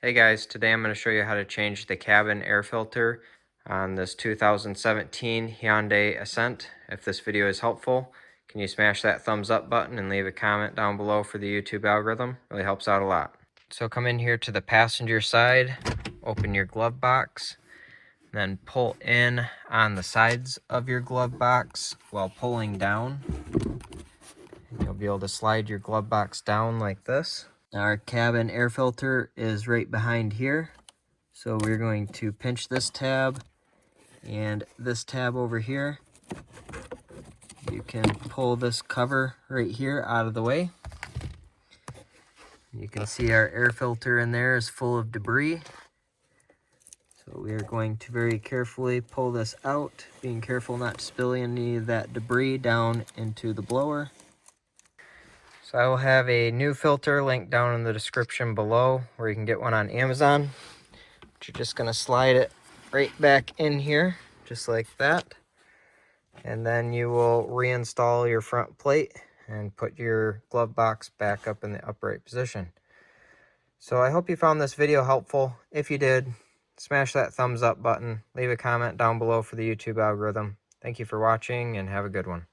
Hey guys, today I'm going to show you how to change the cabin air filter on this 2017 Hyundai Accent. If this video is helpful, can you smash that thumbs up button and leave a comment down below for the YouTube algorithm? Really helps out a lot. So come in here to the passenger side, open your glove box, then pull in on the sides of your glove box while pulling down. You'll be able to slide your glove box down like this. Our cabin air filter is right behind here. So we're going to pinch this tab and this tab over here. You can pull this cover right here out of the way. You can see our air filter in there is full of debris. So we are going to very carefully pull this out, being careful not to spill any of that debris down into the blower. So I will have a new filter linked down in the description below where you can get one on Amazon. But you're just going to slide it right back in here, just like that. And then you will reinstall your front plate and put your glove box back up in the upright position. So I hope you found this video helpful. If you did, smash that thumbs up button. Leave a comment down below for the YouTube algorithm. Thank you for watching and have a good one.